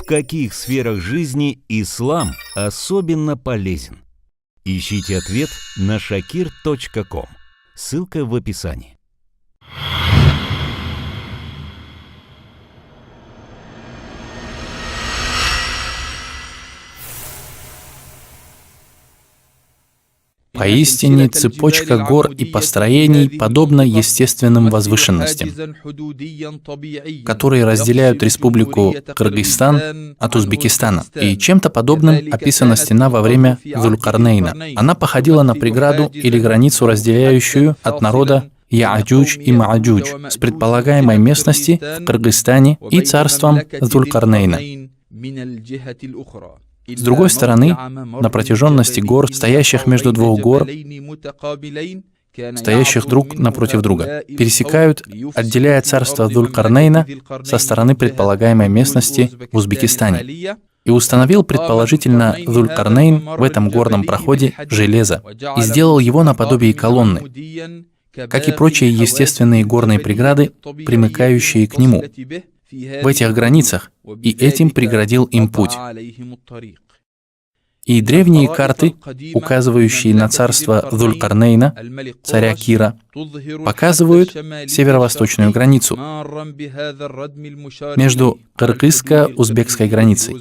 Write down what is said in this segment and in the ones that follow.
каких сферах жизни ислам особенно полезен? Ищите ответ на shakir.com. Ссылка в описании. Поистине цепочка гор и построений подобна естественным возвышенностям, которые разделяют республику Кыргызстан от Узбекистана. И чем-то подобным описана стена во время Зулькарнейна. Она походила на преграду или границу, разделяющую от народа Я'джудж и Ма'джудж с предполагаемой местности в Кыргызстане и царством Зулькарнейна. С другой стороны, на протяженности гор, стоящих между двух гор, стоящих друг напротив друга, пересекают, отделяя царство Зулькарнейна со стороны предполагаемой местности в Узбекистане. И установил, предположительно, Зулькарнейн в этом горном проходе железо и сделал его наподобие колонны, как и прочие естественные горные преграды, примыкающие к нему, в этих границах, и этим преградил им путь. И древние карты, указывающие на царство Зулькарнейна, царя Кира, показывают северо-восточную границу между кыргызско-узбекской границей.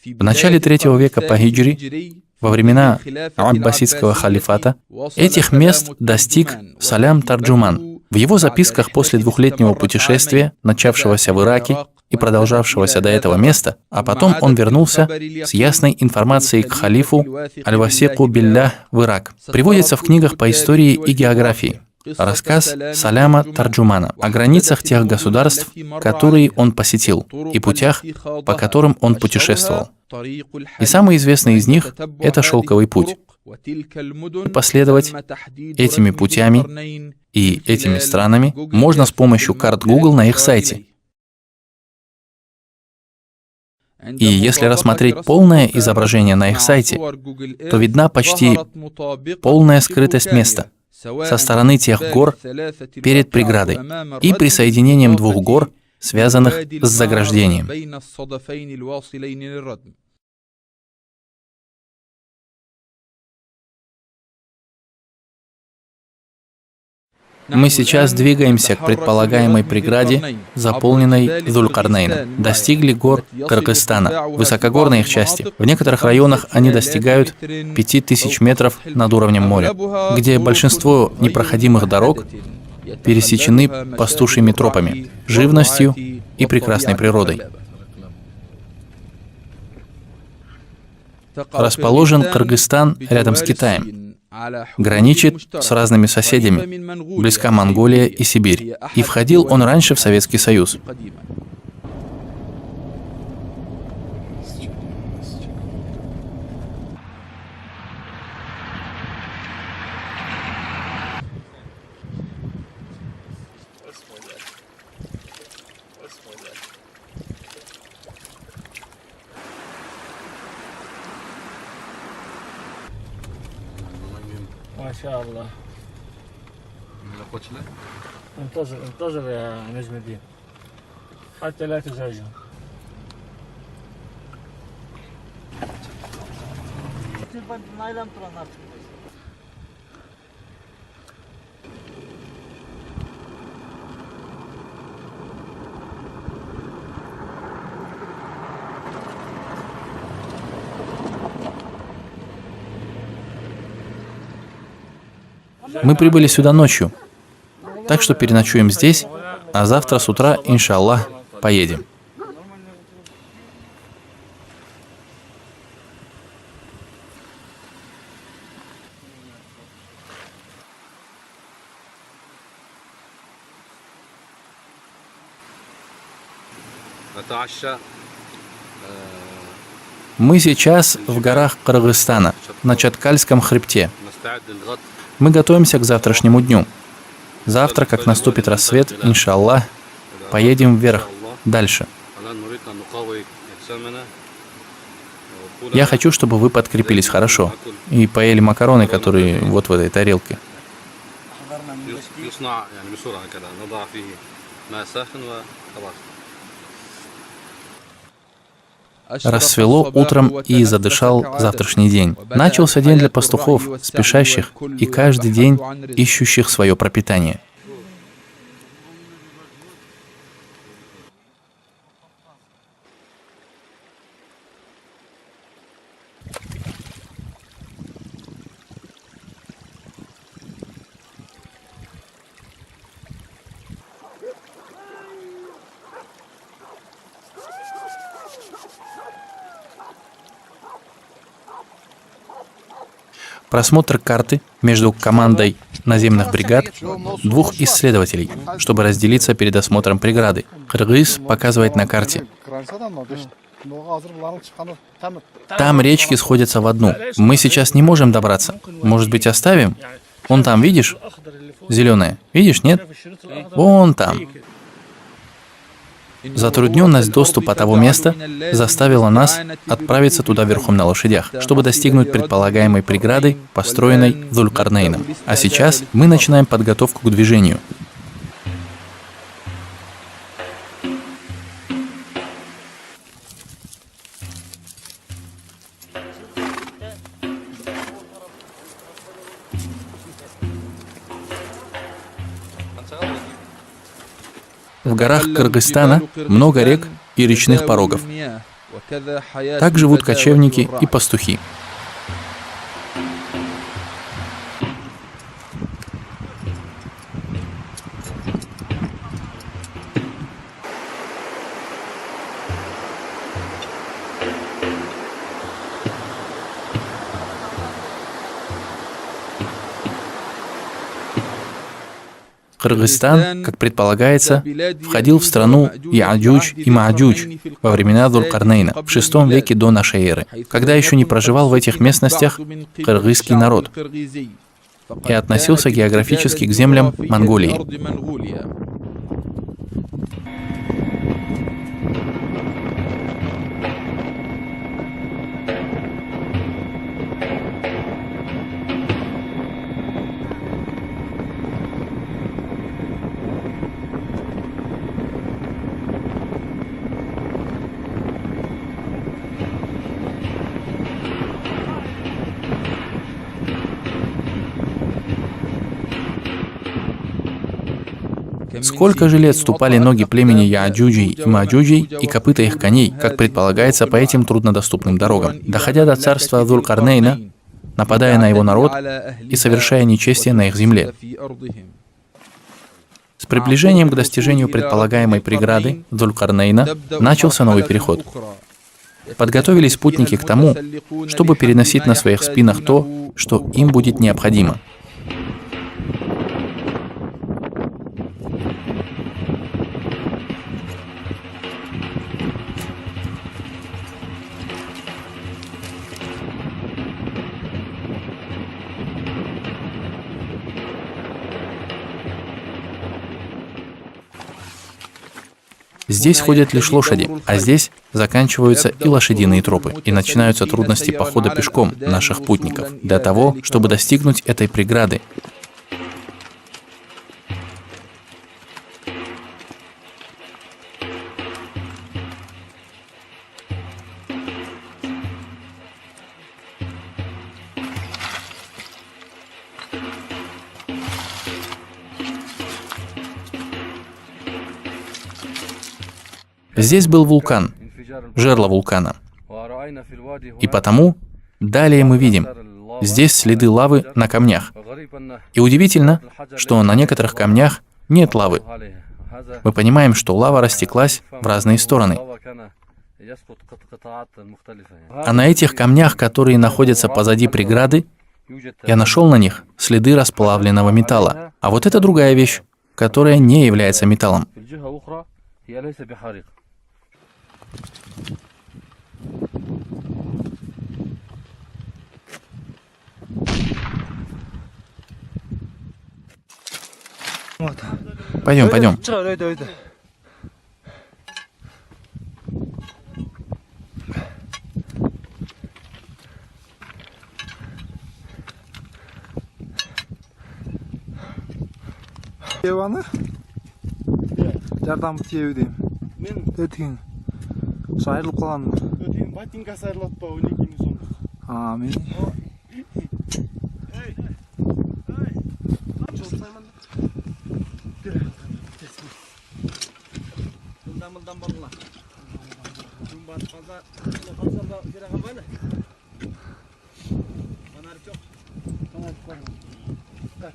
В начале III века по хиджри, во времена аббасидского халифата, этих мест достиг Салям Тарджуман. В его записках после двухлетнего путешествия, начавшегося в Ираке и продолжавшегося до этого места, а потом он вернулся с ясной информацией к халифу Аль-Васику Биллях в Ирак. Приводится в книгах по истории и географии рассказ Саляма Тарджумана о границах тех государств, которые он посетил, и путях, по которым он путешествовал. И самый известный из них – это Шелковый путь. И последовать этими путями и этими странами можно с помощью карт Google на их сайте. И если рассмотреть полное изображение на их сайте, то видна почти полная скрытость места со стороны тех гор перед преградой и присоединением двух гор, связанных с заграждением. Мы сейчас двигаемся к предполагаемой преграде, заполненной Зулькарнейном. Достигли гор Кыргызстана, высокогорной их части. В некоторых районах они достигают 5000 метров над уровнем моря, где большинство непроходимых дорог пересечены пастушьими тропами, живностью и прекрасной природой. Расположен Кыргызстан рядом с Китаем. Граничит с разными соседями, близка Монголия и Сибирь, и входил он раньше в Советский Союз. ما شاء الله انتظر يا نجم الدين حتى لا تزعجهم. Мы прибыли сюда ночью, так что переночуем здесь, а завтра с утра, иншаллах, поедем. Мы сейчас в горах Кыргызстана, на Чаткальском хребте. Мы готовимся к завтрашнему дню. Завтра, как наступит рассвет, иншаллах, поедем вверх, дальше. Я хочу, чтобы вы подкрепились хорошо и поели макароны, которые вот в этой тарелке. Рассвело утром и задышал завтрашний день. Начался день для пастухов, спешащих и каждый день ищущих свое пропитание. Просмотр карты между командой наземных бригад двух исследователей, чтобы разделиться перед осмотром преграды. Кыргыз показывает на карте. Там речки сходятся в одну. Мы сейчас не можем добраться. Может быть, оставим? Вон там, видишь? Зеленое. Видишь, нет? Вон там. Затрудненность доступа того места заставила нас отправиться туда верхом на лошадях, чтобы достигнуть предполагаемой преграды, построенной Зулькарнейном. А сейчас мы начинаем подготовку к движению. В горах Кыргызстана много рек и речных порогов. Так живут кочевники и пастухи. Кыргызстан, как предполагается, входил в страну Я'джудж и Ма'джудж во времена Зулькарнейна в VI веке до нашей эры, когда еще не проживал в этих местностях кыргызский народ и относился географически к землям Монголии. Сколько же лет ступали ноги племени Я'джуджей и Ма'джуджей и копыта их коней, как предполагается, по этим труднодоступным дорогам, доходя до царства Зулькарнейна, нападая на его народ и совершая нечестие на их земле. С приближением к достижению предполагаемой преграды Зулькарнейна начался новый переход. Подготовились путники к тому, чтобы переносить на своих спинах то, что им будет необходимо. Здесь ходят лишь лошади, а здесь заканчиваются и лошадиные тропы, и начинаются трудности похода пешком наших путников для того, чтобы достигнуть этой преграды. Здесь был вулкан, жерло вулкана. И потому далее мы видим, здесь следы лавы на камнях. И удивительно, что на некоторых камнях нет лавы. Мы понимаем, что лава растеклась в разные стороны. А на этих камнях, которые находятся позади преграды, я нашел на них следы расплавленного металла. А вот это другая вещь, которая не является металлом. Пойдем, пойдем. Айрылып калган. Өтейін ботинкасы айрылатпа, өнекейін сонда. Амин. Мылдан балла. Күн батып қалса, қалсамда жера қалмайды. Фонарик жоқ. Фонарик бар. Так.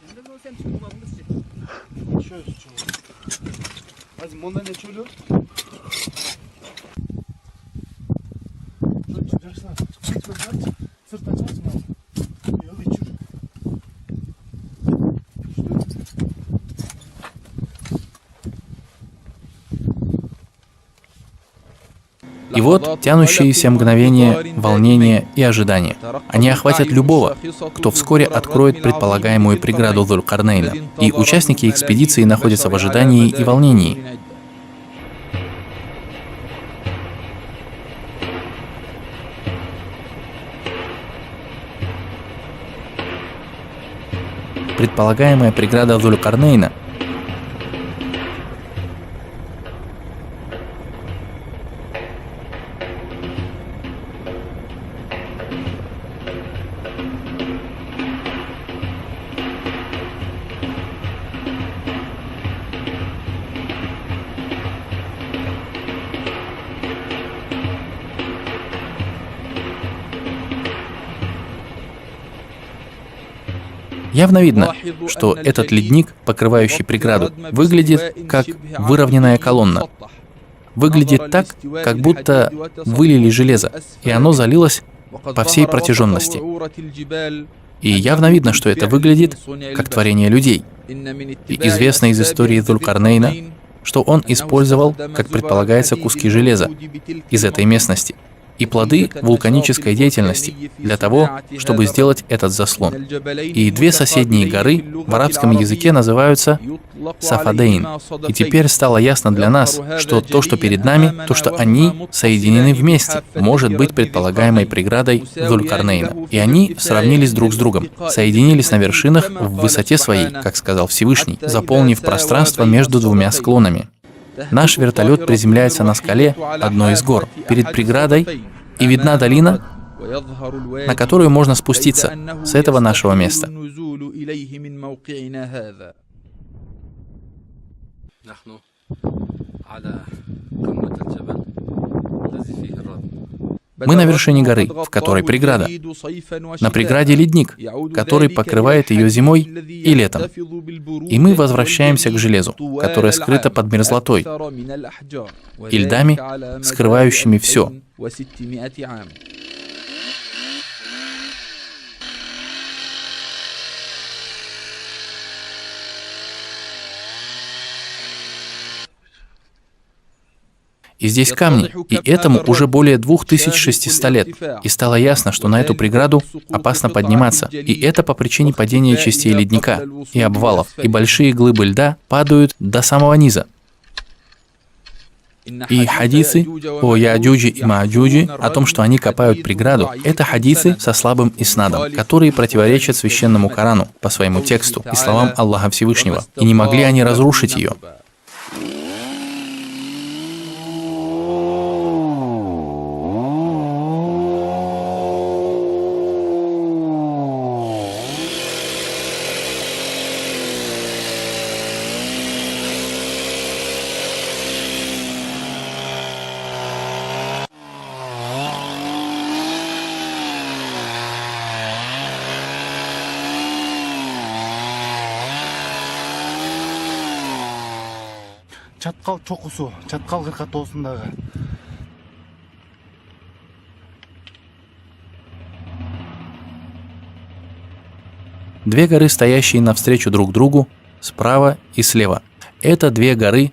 Енді бұл сен шығып бағыңыз ше. Шөз чөз. Азим, онда не чөлі? Жақсылар, сырттан шығасың ба? Елді жүр. И вот тянущиеся мгновения волнения и ожидания. Они охватят любого, кто вскоре откроет предполагаемую преграду Зулькарнейна. И участники экспедиции находятся в ожидании и волнении. Предполагаемая преграда Зулькарнейна явно видно, что этот ледник, покрывающий преграду, выглядит как выровненная колонна. Выглядит так, как будто вылили железо, и оно залилось по всей протяженности. И явно видно, что это выглядит как творение людей. И известно из истории Зулькарнейна, что он использовал, как предполагается, куски железа из этой местности и плоды вулканической деятельности для того, чтобы сделать этот заслон. И две соседние горы в арабском языке называются Сафадейн. И теперь стало ясно для нас, что то, что перед нами, то, что они соединены вместе, может быть предполагаемой преградой Зулькарнейна. И они сравнились друг с другом, соединились на вершинах в высоте своей, как сказал Всевышний, заполнив пространство между двумя склонами. Наш вертолет приземляется на скале одной из гор, перед преградой, и видна долина, на которую можно спуститься с этого нашего места. Мы на вершине горы, в которой преграда. На преграде ледник, который покрывает ее зимой и летом. И мы возвращаемся к железу, которое скрыто под мерзлотой и льдами, скрывающими все. И здесь камни, и этому уже более 2600 лет. И стало ясно, что на эту преграду опасно подниматься. И это по причине падения частей ледника и обвалов. И большие глыбы льда падают до самого низа. И хадисы о Яджуджи и Маджуджи о том, что они копают преграду, это хадисы со слабым иснадом, которые противоречат священному Корану по своему тексту и словам Аллаха Всевышнего. И не могли они разрушить ее. Чаткал чокусу, чаткал кыркатоосундагы. Две горы, стоящие навстречу друг другу, справа и слева. Это две горы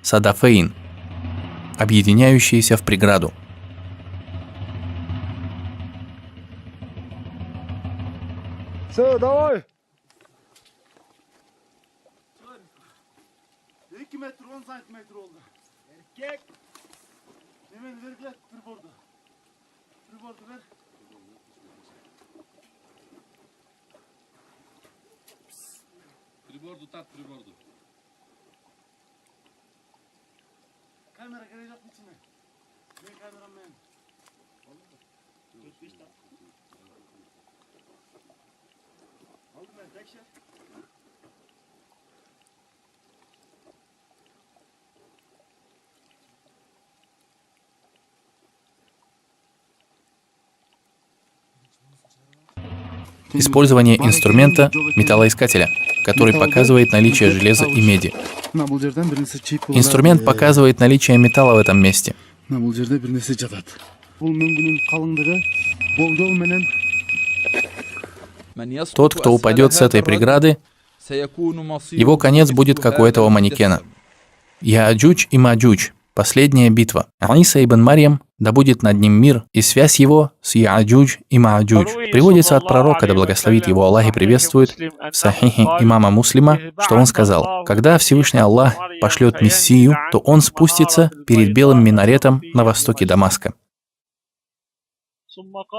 Садафейн, объединяющиеся в преграду. Все, давай! 2 метр 10 сантиметр oldu. Erkek. Hemen ver tribordu. Tribordu ver. Tribordu tat tribordu. Kamera gelecek içine. Использование инструмента металлоискателя, который показывает наличие железа и меди. Инструмент показывает наличие металла в этом месте. Тот, кто упадет с этой преграды, его конец будет как у этого манекена. Яаджудж и Маджудж. Последняя битва. Иса ибн Марьям, да будет над ним мир, и связь его с Яаджудж и Маджудж приводится от пророка, да благословит его Аллах и приветствует, в Сахихе имама Муслима, что он сказал: когда Всевышний Аллах пошлет Мессию, то он спустится перед белым минаретом на востоке Дамаска.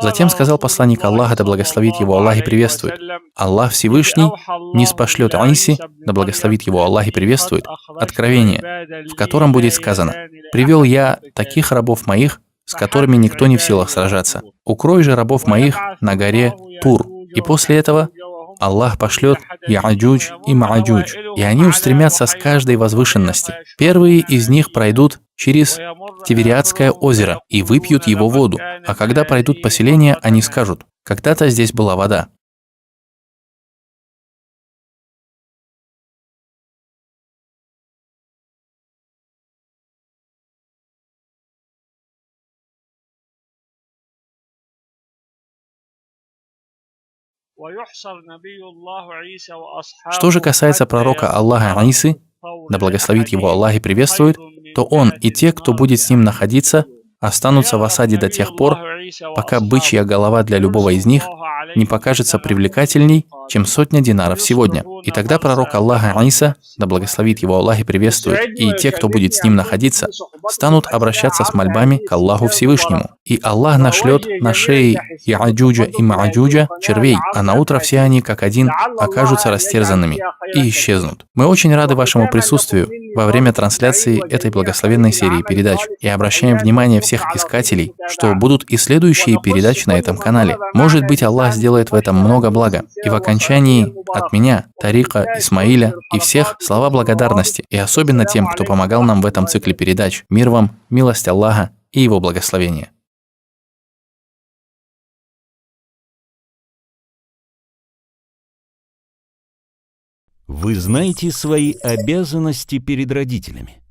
Затем сказал посланник Аллаха, да благословит его Аллах и приветствует: Аллах Всевышний ниспошлет Исе, да благословит его Аллах и приветствует, откровение, в котором будет сказано: «Привел я таких рабов моих, с которыми никто не в силах сражаться. Укрой же рабов моих на горе Тур». И после этого Аллах пошлет Яаджудж и Маджудж, и они устремятся с каждой возвышенности. Первые из них пройдут через Тивериадское озеро и выпьют его воду, а когда пройдут поселение, они скажут: «Когда-то здесь была вода». Что же касается пророка Аллаха Исы, да благословит его Аллах и приветствует, то он и те, кто будет с ним находиться, останутся в осаде до тех пор, пока бычья голова для любого из них не покажется привлекательней, чем 100 динаров сегодня. И тогда пророк Аллаха Иса, да благословит его Аллах и приветствует, и те, кто будет с ним находиться, станут обращаться с мольбами к Аллаху Всевышнему. И Аллах нашлет на шеи Яаджуджа и Маджуджа червей, а на утро все они, как один, окажутся растерзанными и исчезнут. Мы очень рады вашему присутствию во время трансляции этой благословенной серии передач и обращаем внимание всех искателей, что будут и следующие передачи на этом канале. Может быть, Аллах сделает в этом много блага. И в окончании от меня, Тарика, Исмаиля и всех слова благодарности, и особенно тем, кто помогал нам в этом цикле передач. Мир вам, милость Аллаха и его благословение. Вы знаете свои обязанности перед родителями?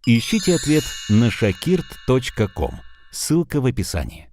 Ищите ответ на shakirt.com. Ссылка в описании.